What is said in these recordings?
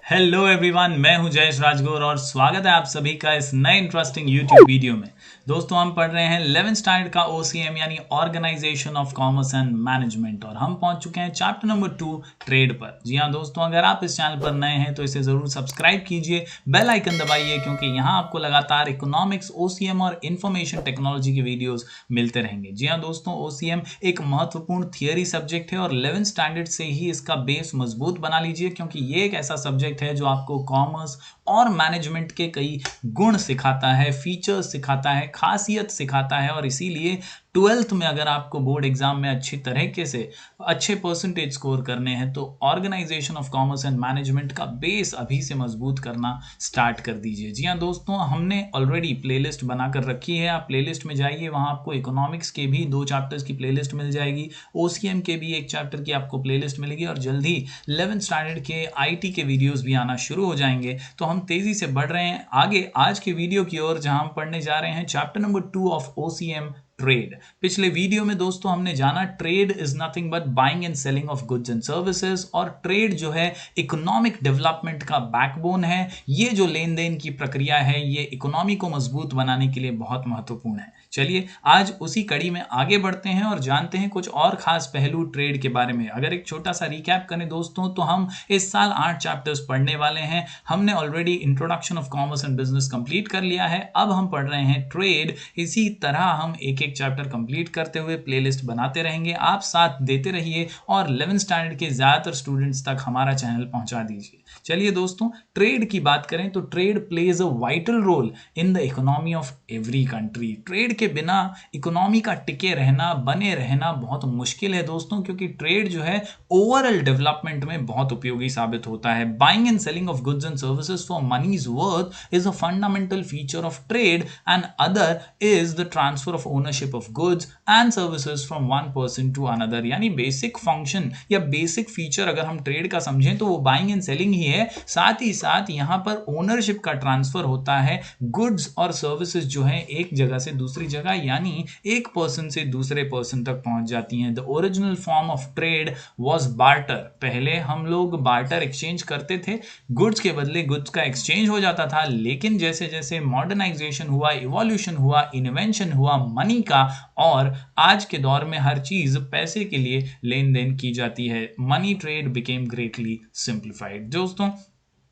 Hello everyone, मैं हूं जयेश राजगौर और स्वागत है आप सभी का इस नए इंटरेस्टिंग यूट्यूब वीडियो में। दोस्तों, हम पढ़ रहे हैं 11th स्टैंडर्ड का ओसीएम यानी organisation of commerce and management और हम पहुंच चुके हैं चैप्टर नंबर 2 ट्रेड पर। जी हां दोस्तों, अगर आप इस चैनल पर नए हैं तो इसे जरूर सब्सक्राइब कीजिए, बेल आइकन दबाइए क्योंकि यहां आपको लगातार इकोनॉमिक्स, ओसीएम और इंफॉर्मेशन टेक्नोलॉजी के वीडियोस मिलते रहेंगे। जी हां दोस्तों, ओसीएम एक महत्वपूर्ण थियरी सब्जेक्ट है और 11th स्टैंडर्ड से ही इसका बेस मजबूत बना लीजिए क्योंकि ये एक ऐसा सब्जेक्ट है जो आपको कॉमर्स और मैनेजमेंट के कई गुण सिखाता है, फीचर्स सिखाता है, खासियत सिखाता है और इसीलिए 12th में अगर आपको बोर्ड एग्जाम में अच्छी तरीके से अच्छे परसेंटेज स्कोर करने हैं तो organisation of commerce and management का बेस अभी से मजबूत करना स्टार्ट कर दीजिए। जी हाँ दोस्तों, हमने ऑलरेडी प्लेलिस्ट बनाकर रखी है, आप प्लेलिस्ट में जाइए, वहां आपको इकोनॉमिक्स के भी 2 चैप्टर्स की प्लेलिस्ट मिल जाएगी, ओसीएम के भी 1 चैप्टर की आपको प्लेलिस्ट मिलेगी और जल्द ही 11th स्टैंडर्ड के आईटी के वीडियोस भी आना शुरू हो जाएंगे। तो हम तेजी से बढ़ रहे हैं आगे आज के वीडियो की ओर, जहां हम पढ़ने जा रहे हैं chapter number 2 of OCM trade. पिछले वीडियो में दोस्तों हमने जाना trade is nothing but buying and selling of goods and services और ट्रेड जो है इकोनॉमिक डेवलपमेंट का बैकबोन है। ये जो लेन देन की प्रक्रिया है ये इकोनॉमी को मजबूत बनाने के लिए बहुत महत्वपूर्ण है। चलिए आज उसी कड़ी में आगे बढ़ते हैं और जानते हैं कुछ और खास पहलू ट्रेड के बारे में। अगर एक छोटा सा रिकैप करें दोस्तों तो हम इस साल 8 चैप्टर्स पढ़ने वाले हैं। हमने already introduction of commerce and business complete कर लिया है, अब हम पढ़ रहे हैं ट्रेड। इसी तरह हम एक एक चैप्टर कंप्लीट करते हुए प्लेलिस्ट बनाते रहेंगे, आप साथ देते रहिए और 11th स्टैंडर्ड के ज्यादातर स्टूडेंट्स तक हमारा चैनल पहुंचा दीजिए। चलिए दोस्तों, ट्रेड की बात करें तो trade plays a vital role in the economy of every country. Trade के बिना इकोनॉमी का टिके रहना, बने रहना बहुत मुश्किल है दोस्तों, क्योंकि ट्रेड जो है ओवरऑल डेवलपमेंट में बहुत उपयोगी साबित होता है। Buying and selling of goods and services for money's worth is a fundamental feature of trade and other is the transfer of ownership of goods and services from one person to another. यानी basic function या basic feature अगर हम trade का समझें तो वो buying and selling ही है। साथ ही साथ यहां पर ओनरशिप का ट्रांसफर होता है, गुड्स और सर्विसेज जो है एक जगह से दूसरी जगह यानी एक पर्सन से दूसरे पर्सन तक पहुंच जाती हैं। The original form of trade was barter. पहले हम लोग बार्टर एक्सचेंज करते थे, गुड्स के बदले गुड्स का एक्सचेंज हो जाता था, लेकिन जैसे जैसे मॉडर्नाइजेशन हुआ, इवोल्यूशन हुआ, इन्वेंशन हुआ मनी का और आज के दौर में हर चीज पैसे के लिए लेन देन की जाती है, money trade became greatly simplified. दोस्तों,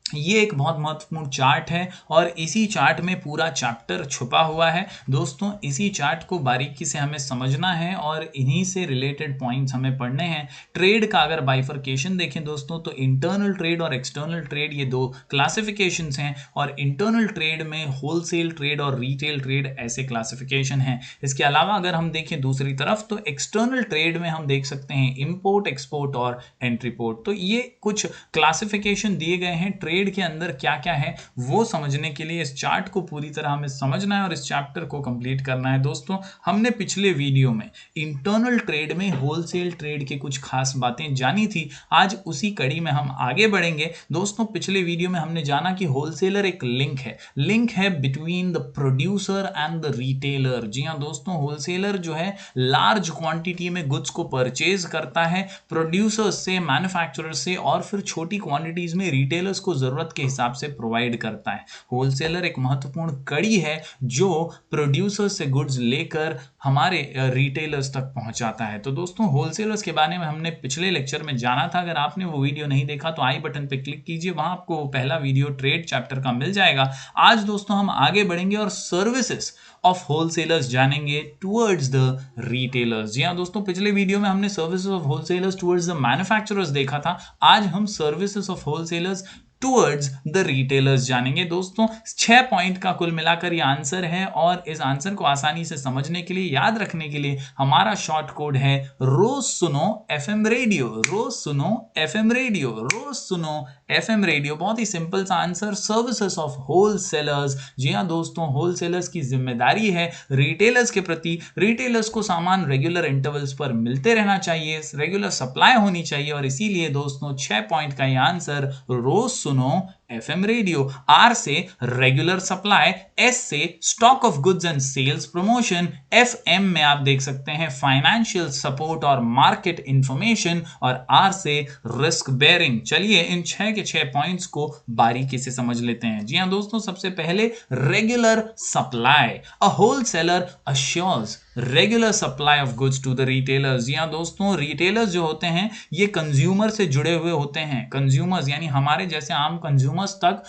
ये एक बहुत महत्वपूर्ण चार्ट है और इसी चार्ट में पूरा चैप्टर छुपा हुआ है। दोस्तों, इसी चार्ट को बारीकी से हमें समझना है और इन्हीं से रिलेटेड पॉइंट्स हमें पढ़ने हैं। ट्रेड का अगर बाइफर्केशन देखें दोस्तों तो इंटरनल ट्रेड और एक्सटर्नल ट्रेड ये 2 क्लासिफिकेशंस हैं और इंटरनल ट्रेड में होलसेल ट्रेड और रिटेल ट्रेड ऐसे क्लासिफिकेशन हैं। इसके अलावा अगर हम देखें दूसरी तरफ तो एक्सटर्नल ट्रेड में हम देख सकते हैं इंपोर्ट, एक्सपोर्ट और एंट्रीपोर्ट। तो ये कुछ क्लासिफिकेशन दिए गए हैं। ट्रेड के अंदर क्या क्या है वो समझने के लिए इस चार्ट को पूरी तरह हमें समझना है और इस चैप्टर को कंप्लीट करना है। दोस्तों, हमने पिछले वीडियो में इंटरनल ट्रेड में होलसेल ट्रेड के कुछ खास बातें जानी थी, आज उसी कड़ी में हम आगे बढ़ेंगे। दोस्तों, पिछले वीडियो में हमने जाना कि होलसेलर एक लिंक है between the producer and the retailer. जी हां दोस्तों, होलसेलर जो है लार्ज क्वांटिटी में गुड्स को परचेज करता है प्रोड्यूसर्स से, मैन्युफैक्चरर से और फिर छोटी क्वांटिटीज में रिटेलर्स को जरूरत के हिसाब से प्रोवाइड करता है। होलसेलर एक महत्वपूर्ण कड़ी है जो प्रोड्यूसर से गुड्स लेकर हमारे रिटेलर्स तक पहुंचाता है। तो दोस्तों, होलसेलर्स के बारे में हमने पिछले लेक्चर में जाना था। अगर आपने वो वीडियो नहीं देखा तो आई बटन पे क्लिक कीजिए, वहां आपको पहला वीडियो ट्रेड चैप्टर का मिल जाएगा। आज दोस्तों हम आगे बढ़ेंगे और सर्विसेज ऑफ होलसेलर्स जानेंगे टुवर्ड्स द रिटेलर्स। जी हां दोस्तों, पिछले वीडियो में हमने services of wholesalers towards the manufacturers देखा था, आज हम services of wholesalers towards the retailers जानेंगे। दोस्तों, 6 पॉइंट का कुल मिलाकर ये आंसर है और इस आंसर को आसानी से समझने के लिए, याद रखने के लिए हमारा शॉर्ट कोड है रोज सुनो एफएम रेडियो। रोज सुनो एफएम रेडियो, रोज सुनो एफएम रेडियो। बहुत ही सिंपल सा आंसर, सर्विसेज ऑफ होलसेलर्स। जी हां दोस्तों, होलसेलर्स की जिम्मेदारी है रिटेलर्स के प्रति, रिटेलर्स को सामान रेगुलर इंटरवल्स पर मिलते रहना चाहिए, रेगुलर सप्लाई होनी चाहिए और इसीलिए दोस्तों 6 पॉइंट का ये आंसर रोज सुनो एफएम रेडियो। आर से रेगुलर सप्लाई, एस से stock of goods and sales promotion, FM में आप देख सकते हैं फाइनेंशियल सपोर्ट और मार्केट इंफॉर्मेशन और आर से रिस्क बेयरिंग। चलिए इन 6 के 6 पॉइंट्स को बारीकी से समझ लेते हैं। जी हाँ दोस्तों, सबसे पहले regular supply. A wholesaler assures regular supply of goods to the retailers. जी हाँ दोस्तों, रिटेलर्स जो होते हैं ये कंज्यूमर से जुड़े हुए होते हैं। कंज्यूमर्स यानी हमारे जैसे आम कंज्यूमर्स तक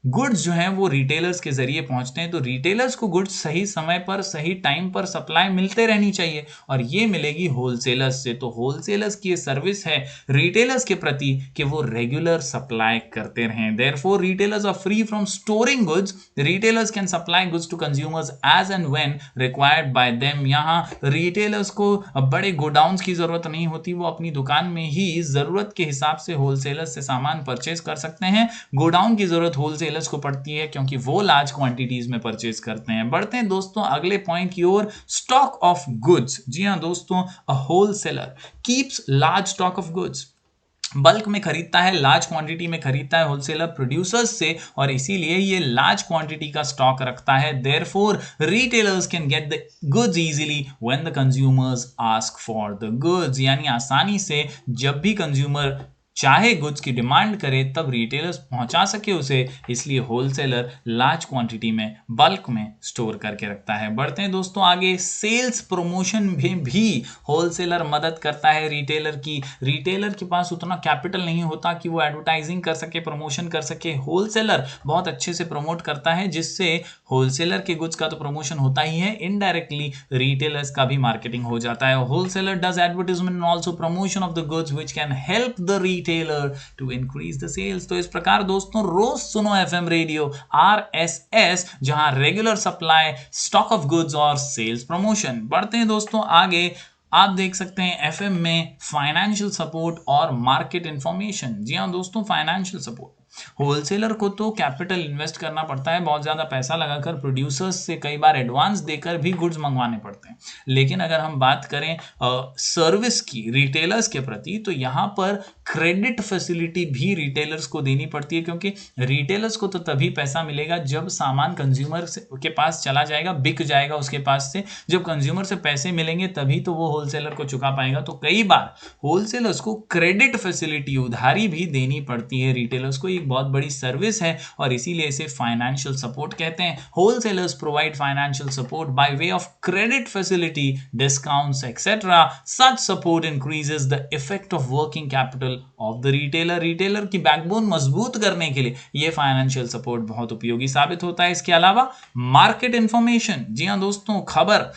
गुड्स जो हैं वो रिटेलर्स के जरिए पहुंचते हैं। तो रिटेलर्स को गुड्स सही समय पर सही टाइम पर सप्लाई मिलते रहनी चाहिए और ये मिलेगी होलसेलर्स से। तो होलसेलर्स की ये सर्विस है रिटेलर्स के प्रति कि वो रेगुलर सप्लाई करते रहें। Therefore retailers are free from storing goods. Retailers can supply goods to consumers as and when required by them. यहाँ रिटेलर्स को बड़े गोडाउन्स की जरूरत नहीं होती, वो अपनी दुकान में ही जरूरत के हिसाब से होलसेलर्स से सामान परचेज कर सकते हैं। गोडाउन की जरूरत होलसेलर्स को पड़ती है क्योंकि वो लार्ज क्वांटिटीज में परचेज करते हैं। बढ़ते हैं दोस्तों अगले पॉइंट की ओर, स्टॉक ऑफ गुड्स। जी हां दोस्तों, अ wholesaler keeps large stock of goods. Bulk में खरीदता है, लार्ज क्वांटिटी में खरीदता है होलसेलर प्रोड्यूसर्स से और इसीलिए ये लार्ज क्वांटिटी का स्टॉक रखता है। Therefore retailers can get the goods easily when the consumers ask for the goods. यानी आसानी से जब भी कंज्यूमर चाहे गुड्स की डिमांड करे तब रिटेलर्स पहुंचा सके उसे, इसलिए होलसेलर लार्ज क्वांटिटी में बल्क में स्टोर करके रखता है। बढ़ते हैं दोस्तों आगे, सेल्स प्रमोशन में भी होलसेलर मदद करता है रिटेलर की। रिटेलर के पास उतना कैपिटल नहीं होता कि वो एडवर्टाइजिंग कर सके, प्रमोशन कर सके। होलसेलर बहुत अच्छे से प्रमोट करता है जिससे होलसेलर के गुड्स का तो प्रमोशन होता ही है, इनडायरेक्टली रिटेलर्स का भी मार्केटिंग हो जाता है। Wholesaler does advertisement and also promotion of the goods which can help the retailer to increase the sales। तो इस प्रकार दोस्तों रोज सुनो एफएम रेडियो RSS, जहां regular supply, stock of goods और सेल्स प्रमोशन। बढ़ते हैं दोस्तों आगे, आप देख सकते हैं एफएम में फाइनेंशियल सपोर्ट और मार्केट इंफॉर्मेशन। जी हाँ दोस्तों, फाइनेंशियल सपोर्ट, होलसेलर को तो कैपिटल इन्वेस्ट करना पड़ता है, बहुत ज्यादा पैसा लगाकर प्रोड्यूसर्स से कई बार एडवांस देकर भी गुड्स मंगवाने पड़ते हैं। लेकिन अगर हम बात करें सर्विस की रिटेलर्स के प्रति, तो यहाँ पर क्रेडिट फैसिलिटी भी रिटेलर्स को देनी पड़ती है क्योंकि रिटेलर्स को तो तभी पैसा मिलेगा जब सामान कंज्यूमर के पास चला जाएगा, बिक जाएगा उसके पास से। जब कंज्यूमर से पैसे मिलेंगे तभी तो वो होलसेलर को चुका पाएगा। तो कई बार होलसेलर्स को क्रेडिट फैसिलिटी, उधारी भी देनी पड़ती है रिटेलर्स को। एक बहुत बड़ी सर्विस है और इसीलिए इसे फाइनेंशियल सपोर्ट कहते हैं। Wholesalers provide financial support by way of credit facility, discounts etcetera. Such support increases the effect of working capital of the retailer. Retailer की बैकबोन मजबूत करने के लिए ये फाइनेंशियल सपोर्ट बहुत उपयोगी साबित होता है। इसके अलावा मार्केट इंफॉर्मेशन, जी हाँ दोस्तों, खबर,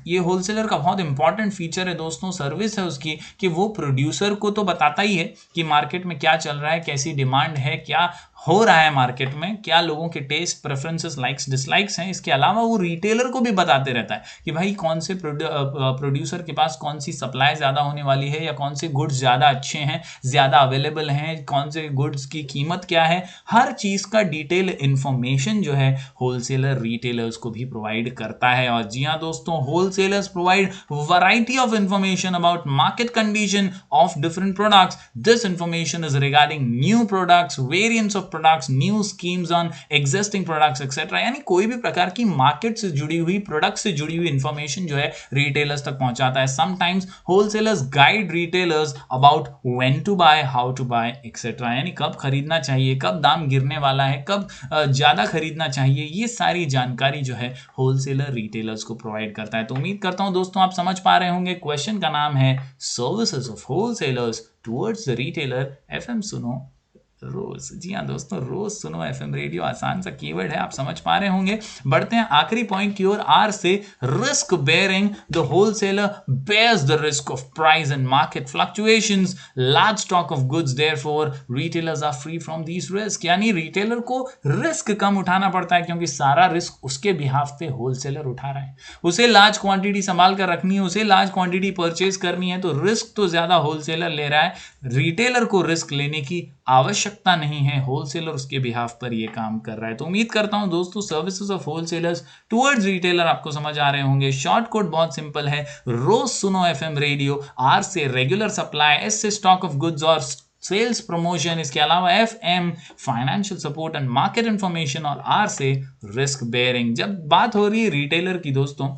ये होलसेलर का बहुत इंपॉर्टेंट फीचर है दोस्तों, सर्विस है उसकी कि वो प्रोड्यूसर को तो बताता ही है कि मार्केट में क्या चल रहा है, कैसी डिमांड है, क्या हो रहा है मार्केट में, क्या लोगों के टेस्ट, प्रेफरेंसेस, लाइक्स, डिसलाइक्स हैं। इसके अलावा वो रिटेलर को भी बताते रहता है कि भाई कौन से प्रोड्यूसर के पास कौन सी सप्लाई ज़्यादा होने वाली है या कौन से गुड्स ज़्यादा अच्छे हैं, ज़्यादा अवेलेबल हैं, कौन से गुड्स की कीमत क्या है। हर चीज़ का डिटेल इन्फॉर्मेशन जो है होलसेलर रिटेलर्स को भी प्रोवाइड करता है। और जी हाँ दोस्तों, wholesalers provide variety of information about market condition of different products. This information is regarding new products, variants of products, new schemes on existing products etcetera. यानी कोई भी प्रकार की मार्केट से जुड़ी हुई, प्रोडक्ट से जुड़ी हुई इंफॉर्मेशन जो है रिटेलर्स तक पहुंचाता है। Sometimes wholesalers guide retailers about when to buy, how to buy etcetera. यानी कब खरीदना चाहिए, कब दाम गिरने वाला है, कब ज्यादा खरीदना चाहिए, ये सारी जानकारी जो है होलसेलर रिटेलर्स को प्रोवाइड करता है। तो उम्मीद करता हूं दोस्तों आप समझ पा रहे होंगे। क्वेश्चन का नाम है services of wholesalers towards the retailer. FM सुनो रोज। जी हाँ दोस्तों, रोज सुनो एफएम रेडियो, आसान सा कीवर्ड है, आप समझ पा रहे होंगे। बढ़ते हैं आखिरी पॉइंट की ओर, आर से risk bearing. The wholesaler bears the risk of price and market fluctuations, large stock of goods, therefore retailers are free from these risk. यानी रिटेलर को रिस्क कम उठाना पड़ता है क्योंकि सारा रिस्क उसके बिहाफ पे होलसेलर उठा रहा है। उसे लार्ज क्वांटिटी संभाल कर रखनी है, उसे लार्ज क्वांटिटी परचेज करनी है, तो रिस्क तो ज्यादा होलसेलर ले रहा है। रिटेलर को रिस्क लेने की आवश्यकता नहीं है, होलसेलर उसके बिहाफ पर ये काम कर रहा है। तो उम्मीद करता हूं दोस्तों services of wholesalers towards retailer आपको समझ आ रहे होंगे। शॉर्ट कोड बहुत सिंपल है, रोज सुनो एफएम रेडियो, आर से रेगुलर सप्लाई, एस से स्टॉक ऑफ गुड्स और सेल्स प्रमोशन, इसके अलावा FM financial support and market information और आर से रिस्क बेयरिंग। जब बात हो रही है रिटेलर की दोस्तों,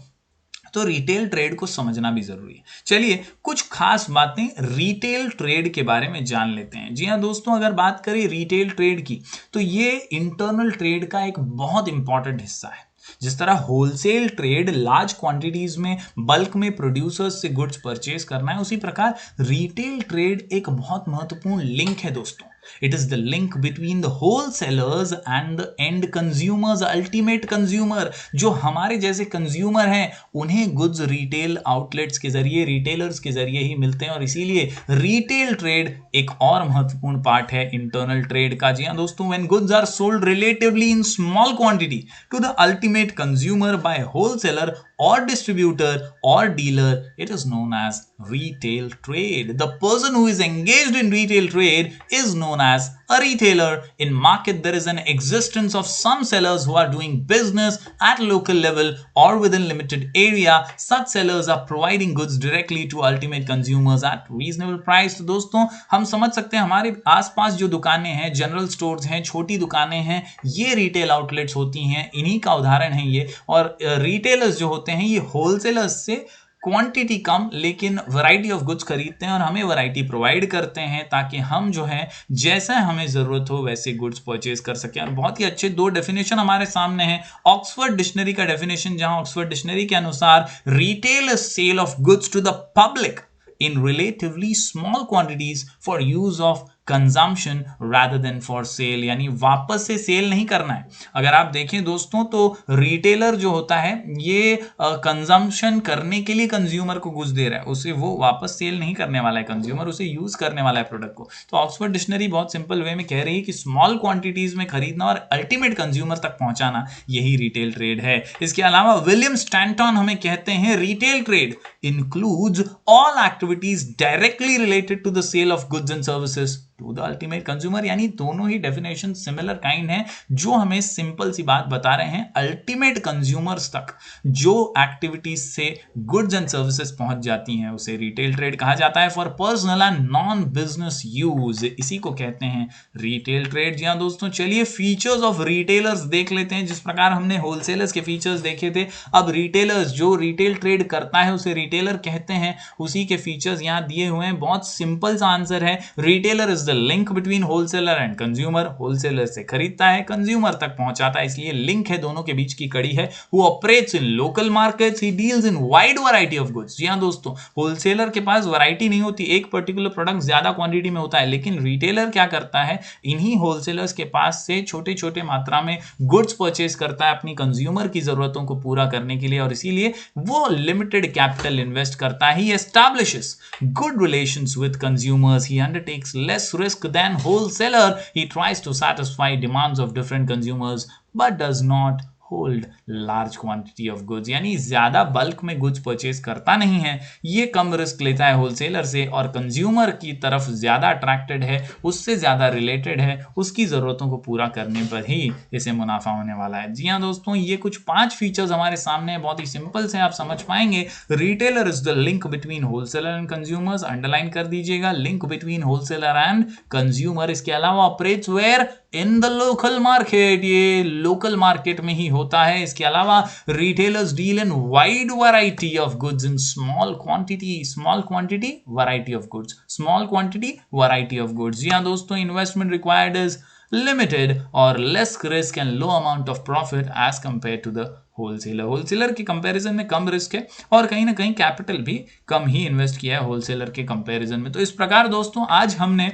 तो रिटेल ट्रेड को समझना भी जरूरी है। चलिए कुछ खास बातें रिटेल ट्रेड के बारे में जान लेते हैं। जी हाँ दोस्तों, अगर बात करें रिटेल ट्रेड की तो ये इंटरनल ट्रेड का एक बहुत इंपॉर्टेंट हिस्सा है। जिस तरह होलसेल ट्रेड लार्ज क्वांटिटीज में बल्क में प्रोड्यूसर्स से गुड्स परचेज करना है, उसी प्रकार रिटेल ट्रेड एक बहुत महत्वपूर्ण लिंक है दोस्तों। It is the link between the wholesalers and the end consumers, ultimate consumer। जो हमारे जैसे कंज्यूमर हैं उन्हें गुड्स रिटेल आउटलेट्स के जरिए, रिटेलर्स के जरिए ही मिलते हैं, और इसीलिए रिटेल ट्रेड एक और महत्वपूर्ण पार्ट है इंटरनल ट्रेड का। जी हाँ दोस्तों, when goods are sold relatively in small quantity to the ultimate consumer by wholesaler or distributor or dealer, it is known as retail trade. The person who is engaged in retail trade is known as a retailer. In market there is an existence of some sellers who are doing business at local level or within limited area. Such sellers are providing goods directly to ultimate consumers at reasonable price। तो दोस्तों हम समझ सकते हैं हमारे आसपास जो दुकानें हैं, जनरल स्टोर्स हैं, छोटी दुकानें हैं, ये रिटेल आउटलेट्स होती हैं, इन्हीं का उदाहरण है ये। और रिटेलर्स जो होते हैं ये होलसेलर्स से क्वांटिटी कम लेकिन वैरायटी ऑफ गुड्स खरीदते हैं और हमें वैरायटी प्रोवाइड करते हैं ताकि हम जो है जैसा हमें जरूरत हो वैसे गुड्स परचेज कर सकें। और बहुत ही अच्छे दो डेफिनेशन हमारे सामने हैं। ऑक्सफोर्ड डिक्शनरी का डेफिनेशन, जहां ऑक्सफोर्ड डिक्शनरी के अनुसार retail sale of goods to the public in relatively small quantities for use of consumption rather than for sale, यानी वापस से सेल नहीं करना है। अगर आप देखें दोस्तों तो रिटेलर जो होता है ये कंजम्पशन करने के लिए कंज्यूमर को गुड्स दे रहा है, उसे वो वापस सेल नहीं करने वाला है, कंज्यूमर उसे यूज करने वाला है प्रोडक्ट को। तो ऑक्सफोर्ड डिक्शनरी बहुत सिंपल वे में कह रही है कि स्मॉल क्वांटिटीज में खरीदना और अल्टीमेट कंज्यूमर तक पहुंचाना यही रिटेल ट्रेड है। इसके अलावा विलियम स्टैंटन हमें कहते हैं retail trade includes all activities directly related to the sale of goods and services to the ultimate consumer. यानी दोनों ही डेफिनेशन सिमिलर काइंड है, जो हमें सिंपल सी बात बता रहे हैं अल्टीमेट कंज्यूमर्स तक जो एक्टिविटीज से गुड्स एंड सर्विसेज पहुंच जाती हैं उसे रिटेल ट्रेड कहा जाता है। For personal and non business use, इसी को कहते हैं रिटेल ट्रेड। जी हाँ दोस्तों, चलिए फीचर्स ऑफ रिटेलर्स देख लेते हैं। जिस प्रकार हमने होलसेलर्स के फीचर्स देखे थे, अब रिटेलर्स जो रिटेल ट्रेड करता है उसे रिटेलर कहते हैं, उसी के फीचर्स यहाँ दिए हुए हैं। बहुत सिंपल सा आंसर है, retailer is the link between wholesaler and consumer. Wholesaler से खरीदता है, कंज्यूमर तक पहुंचाता है, इसलिए लिंक है, दोनों के बीच की कड़ी है। Who operates in local markets, he deals in wide variety of goods. जी हां दोस्तों, होलसेलर के पास वैरायटी नहीं होती, एक पर्टिकुलर प्रोडक्ट ज्यादा क्वांटिटी में होता है, लेकिन रिटेलर क्या करता है, इन्हीं होलसेलर्स के पास से छोटे छोटे मात्रा में गुड्स परचेज करता है अपनी कंज्यूमर की जरूरतों को पूरा करने के लिए, और इसीलिए वो लिमिटेड कैपिटल इन्वेस्ट करता है। He establishes good relations with consumers, he undertakes less risk than wholesaler. He tries to satisfy demands of different consumers but does not hold large quantity of goods, यानी ज्यादा bulk में goods purchase करता नहीं है, ये कम risk लेता है wholesaler से और कंज्यूमर की तरफ ज्यादा अट्रैक्टेड है, उससे ज्यादा रिलेटेड है, उसकी जरूरतों को पूरा करने पर ही इसे मुनाफा होने वाला है। जी हाँ दोस्तों, ये कुछ 5 फीचर्स हमारे सामने है, बहुत ही सिंपल से आप समझ पाएंगे। Retailer is the link between wholesaler and consumers, underline कर दीजिएगा, link between wholesaler and consumer. इसके अलावा operates where in the local market, ये लोकल मार्केट में ही होता है। इसके अलावा retailers deal in wide variety of goods in small quantity, small quantity variety of goods, small quantity variety of goods. जी हाँ दोस्तों, इन्वेस्टमेंट रिक्वायर्ड इज लिमिटेड और less risk and low amount of profit as compare to the wholesaler. Wholesaler के comparison में कम risk है और कहीं ना कहीं कैपिटल भी कम ही इन्वेस्ट किया है होलसेलर के कंपैरिजन में। तो इस प्रकार दोस्तों आज हमने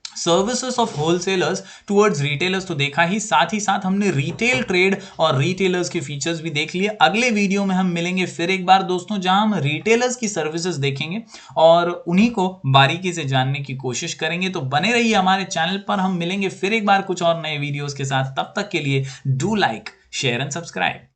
services of wholesalers towards retailers तो देखा ही, साथ ही हमने रिटेल ट्रेड और रिटेलर्स के फीचर्स भी देख लिए। अगले वीडियो में हम मिलेंगे फिर एक बार दोस्तों, जहां हम रिटेलर्स की सर्विसेज देखेंगे और उन्हीं को बारीकी से जानने की कोशिश करेंगे। तो बने रहिए हमारे चैनल पर, हम मिलेंगे फिर एक बार कुछ और नए वीडियोस के साथ। तब तक के लिए do like, share and subscribe.